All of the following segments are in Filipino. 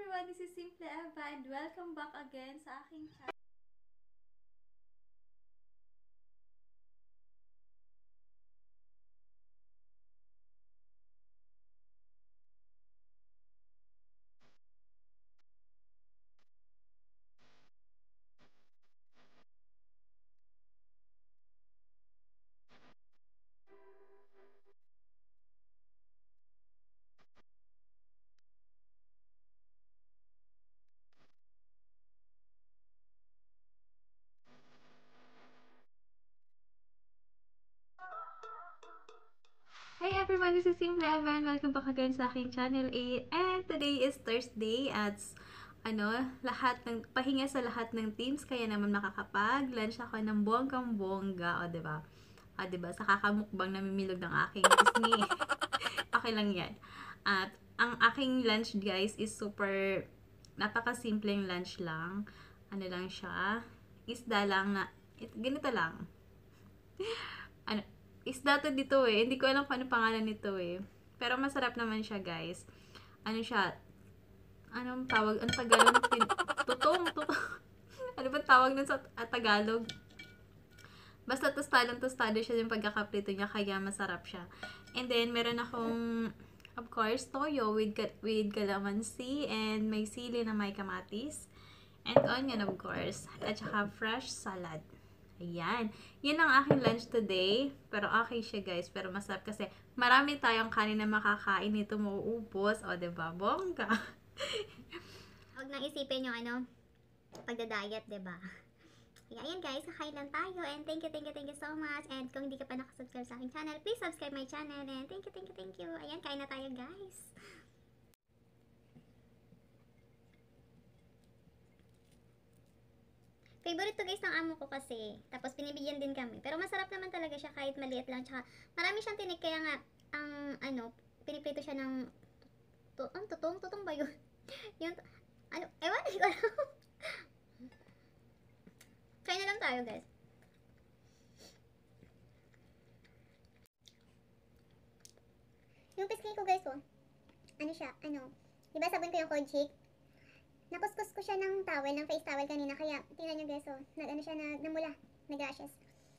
everyone, this is Simple Eva and welcome back again sa aking channel. Hi everyone, this is Simple Eva and welcome back again sa aking channel 8. And today is Thursday at lahat ng pahinga sa lahat ng teams kaya naman makakapag-lunch ako ng bonggang-bongga, o 'di ba? O 'di ba? Sa kakamukbang namimilog ng aking pisngi. Okay lang 'yan. At ang aking lunch guys is super napakasimpleng lunch lang. Ano lang siya? Isda lang na ganito lang. Ano, isda to dito eh. Hindi ko alam kung ano pangalan nito eh. Pero masarap naman siya, guys. Ano siya? Anong tawag? Ano Tagalog? Tutong. Ano ba tawag nun sa Tagalog? Basta tostado siya yung pagkakaprito niya, kaya masarap siya. And then, meron akong, of course, toyo with calamansi and may sili na may kamatis. And onion, of course. At saka fresh salad. Ayan. Yun ang aking lunch today. Pero okay siya, guys. Pero masarap kasi marami tayong kanin na makakain nito, mauubos. O, diba? Bongga. Huwag nang isipin yung pagda-diet, diba? Kaya ayan guys, kakain lang tayo. And thank you so much. And kung hindi ka pa nakasubscribe sa aking channel, please subscribe my channel. And thank you. Ayan, kain na tayo guys. Favorite to guys ng amo ko kasi. Tapos pinibigyan din kami. Pero masarap naman talaga siya kahit maliit lang. Tsaka marami siyang tinik. Kaya nga, piniprito siya ng tutong ba yun? Yung, ewan, hindi ko alam. Try na lang tayo guys. Yung pisngi ko guys diba sabon ko yung cold shake? Nakuskus ko siya ng towel, ng face towel kanina, kaya tingnan nyo guys, namula, nag-rashes.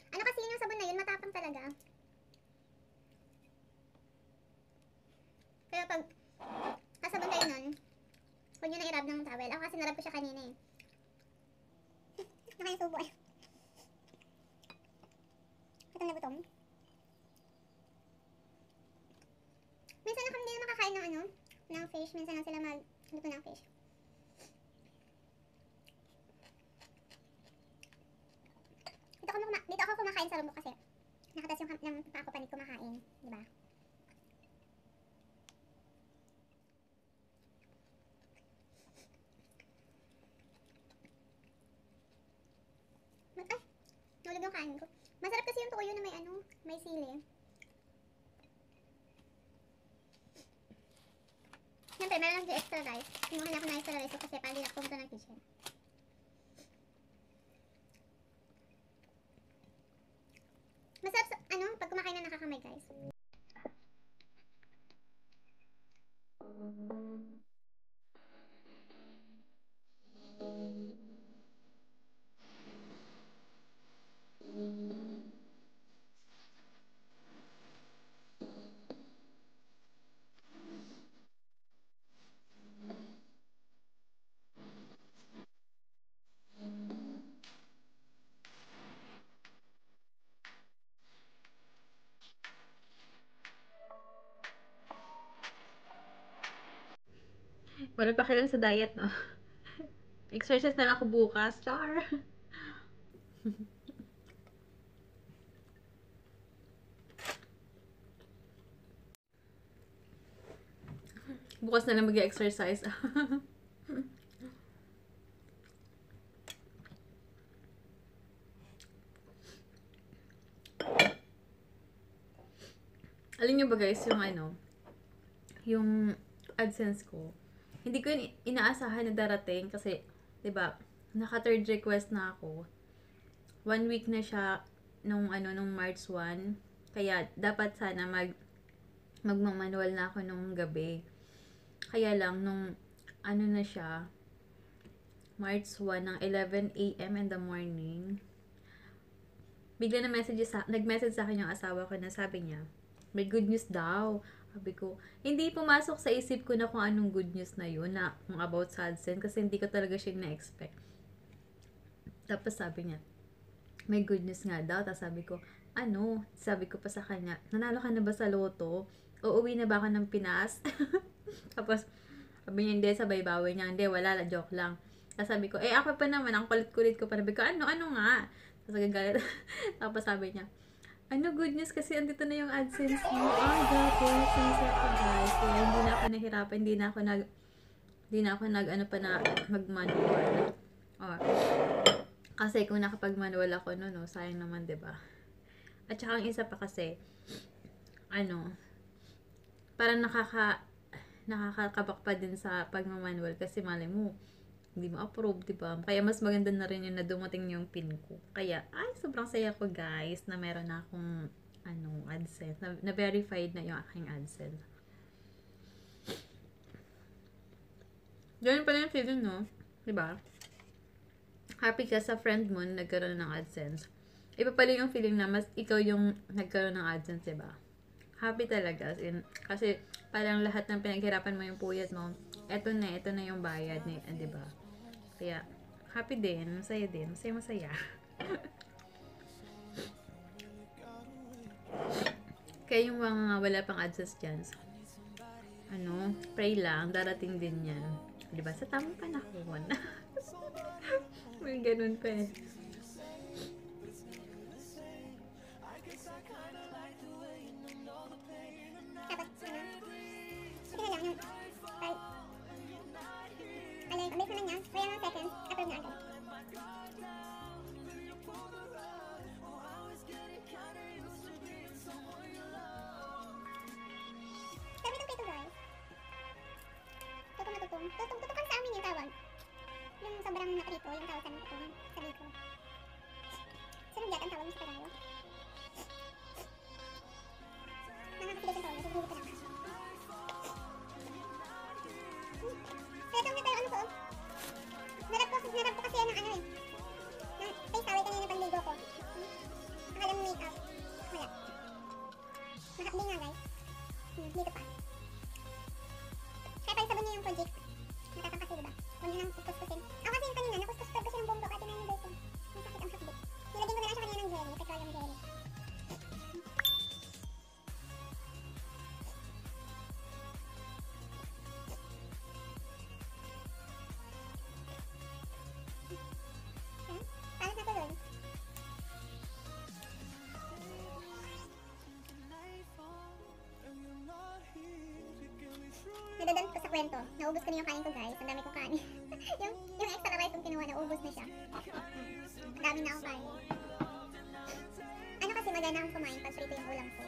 Ano kasi yun yung sabon na yun, matapang talaga. Kaya pag kasabon kayo nun, huwag nyo na i-rub ng towel. Ako kasi narab ko siya kanina eh. Nakayasubo eh. Katang na butong. Minsan na kami din makakain ng fish. Minsan lang sila magluto ng fish. Dito ako kumakain sa rumbo kasi nakatas yung ng pako panit kumakain, diba? Nulog yung kain ko. Masarap kasi yung tuyo na may sili. Siyempre, meron lang yung extra rice. Kinuha na ako ng extra rice kasi pali na pumunta ng kitchen. Masarap pag kumakain na nakakamay guys. Wala pa kailan sa diet, no? Exercise na lang ako bukas. Char! Bukas na lang mag-exercise. Alam niyo ba guys, yung AdSense ko, hindi ko inaasahan na darating kasi, 'di ba, naka third request na ako. 1 week na siya nung March 1. Kaya dapat sana magmamanual na ako nung gabi. Kaya lang nung ano na siya, March 1 ng 11 a.m. in the morning. Bigla na nag-message sa akin yung asawa ko na sabi niya, may good news daw. Sabi ko, hindi pumasok sa isip ko na kung anong good news na yun, na kung about sa AdSense, kasi hindi ko talaga siya na-expect. Tapos sabi niya, may good news nga daw. Tapos sabi ko, ano? Sabi ko pa sa kanya, nanalo ka na ba sa loto? Uuwi na ba ako ng Pinas? Tapos, sabi niya, hindi, sabay bawi niya, hindi, wala, joke lang. Tapos sabi ko, ako pa naman, ang kulit-kulit ko pa. Sabi ko, ano nga? Tapos nagagalit. Tapos sabi niya, ano, good news kasi andito na yung AdSense mo. Grabe, sincere ko guys. Kaya hindi na ako nahirapan, hindi na ako mag-manual. Kasi kung nakapag-manual ako no, sayang naman, 'di ba? At saka ang isa pa kasi, parang nakakakabak pa din sa pag-manual kasi malay mo, hindi mo approve, 'di ba? Kaya mas maganda na rin yung na dumating yung pin ko. Kaya, sobrang saya ko guys na meron na akong AdSense, na verified na yung aking AdSense. Ganyan pala yung feeling, no? 'Di ba? Happy ka sa friend mo na nagkaroon ng AdSense. Iba pala yung feeling na mas ikaw yung nagkaroon ng AdSense, diba? Happy talaga. Kasi parang lahat ng pinaghirapan mo yung puyat mo, ito na yung bayad, diba? Kaya, happy din, masaya din, masaya. Kaya yung mga wala pang AdSense dyan, pray lang, darating din yan. Diba? Sa tamang panahon. May ganun pa eh. Tutukan sa amin yung tawag. Yung sobrang naprito, yung tawag sa amin tutong sa liko. Sunod yata ang tawag mo sa Tagalog. Nakakapilit ang tawag mo, sabihin ko lang. Kaya itong nito yung ko. Narap ko kasi yan ng ng face towel kanina ng panligo ko. Akala mo make up. Wala. Nakakbi nga guys. Dito pa. Kaya pala sabon niya yung project. Natatang kasi diba? Huwag nyo nang kuskusin. Ako kasi yung kanina, nakuskus-kuskus ko siya ng buong buka. Tinanong ko. Ang sakit, ang sakit. Nilagyan ko na lang siya kanina ng jelly, petroleum jelly. Palas na tuloy. Nadadamit ko sa kwento. Naubos ko na yung kain ko guys. Ang dami kong kanin. yung extra rice kong kinuha, naubos na siya. Ang dami na akong kain. Ano kasi maganda akong kumain pag prito yung ulam ko.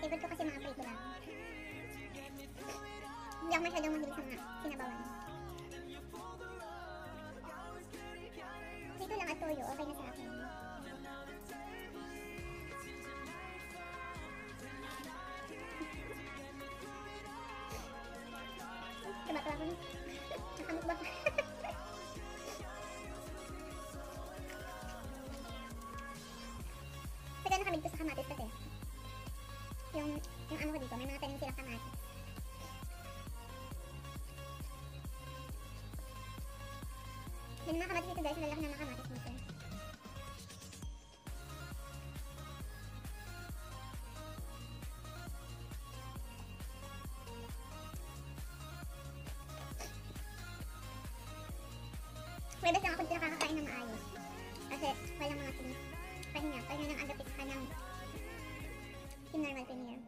Favorite ko kasi mga prito lang. Hindi ako masyadong mahilig sa mga sinabawan. Prito lang at toyo, okay na sa akin. Tumato ako. Nakamukbang. Sagana kami dito sa kamatis kasi. Yung ano ko dito, may mga tanim silang kamatis. May mga kamatis dito guys, lalaki na mga kamatis dito. Pwede lang ako dito nakakakain ng maayos. Kasi walang mga pahinga ng agapit ka ng Team Normal Premier.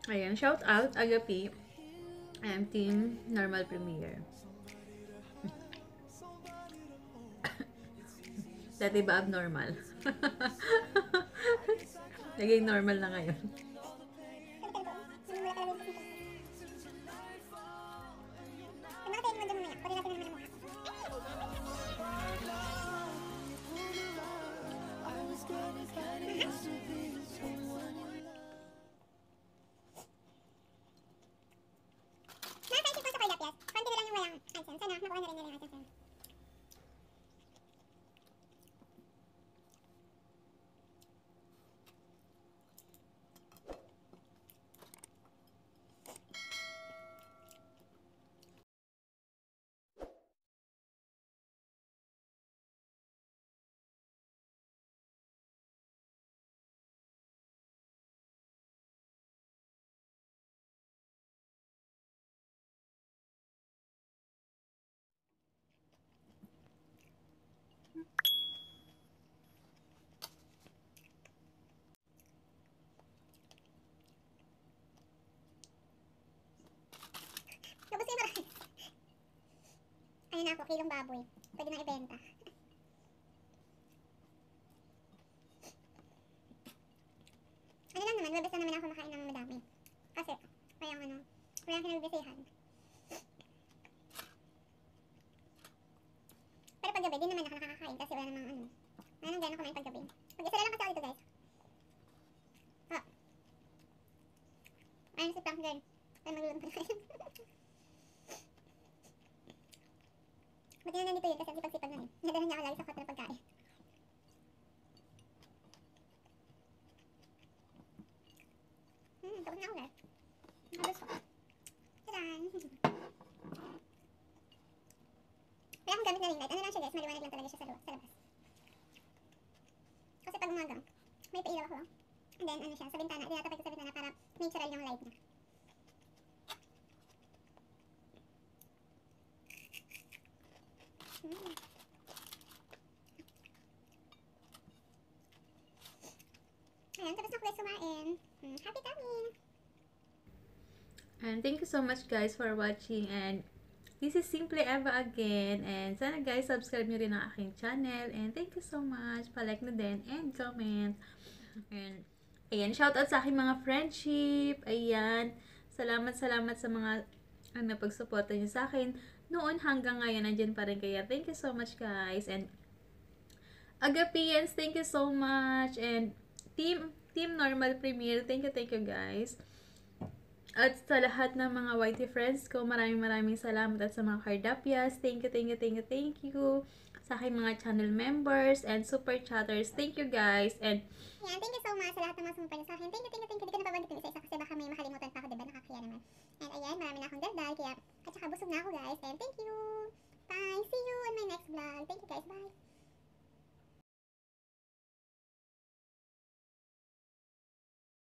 Ayan, shout out Agapi. I am Team Normal Premier. Dati ba abnormal? Naging normal na ngayon. Nakaisip ko sa kaya, Pias. ano na ako, kilong baboy. Pwede nang ibenta. Ano lang naman, webes lang naman ako makain ng madami. Kasi, kaya ano, kaya kinagbisehan. Pero paggabi, din naman ako nakakakain kasi wala namang ano. Wala nang gano'n kumain paggabi. Pag-isa lang kasi ako dito, guys. Oh. Ayun si Frank girl. Ay, maglulong pa na kayo. Buti na nandito yun kasi ang sipag-sipag nun eh. Nadala niya ako lagi sa kwarto ng pagkain. Tapos na ako guys. Tapos ko. Tadaan! Wala akong gamit na ring light. Ano lang siya guys, maliwanag lang talaga siya sa labas. Kasi pag umaga, may pailaw ako. And then ano siya, sa bintana. Tinatapay ko sa bintana para natural yung light niya. Ayan, tapos na ako guys kumain. Happy tummy! And thank you so much guys for watching, and this is Simply Eva again, and sana guys subscribe nyo rin ang aking channel, and thank you so much, palike na din and comment. And ayan, shoutout sa aking mga friendship. Ayan, salamat sa mga pagsuporta nyo sa akin noon hanggang ngayon, nandiyan pa rin, kaya thank you so much guys. And Agapians, thank you so much, and Team Normal Premier, thank you guys. At sa lahat ng mga YT friends ko, maraming salamat. At sa mga Cardapias, thank you. Sa aking mga channel members and super chatters, thank you guys. And Yan, thank you so much sa lahat ng mga sumuporta sa akin. Thank you. Di ko na pabanggit yung isa-isa kasi baka may makalimutan pa ako, diba? Nakakaya naman. And ayan, marami na akong daldal, kaya at saka busog na ako guys. And thank you. Bye. See you in my next vlog. Thank you guys. Bye.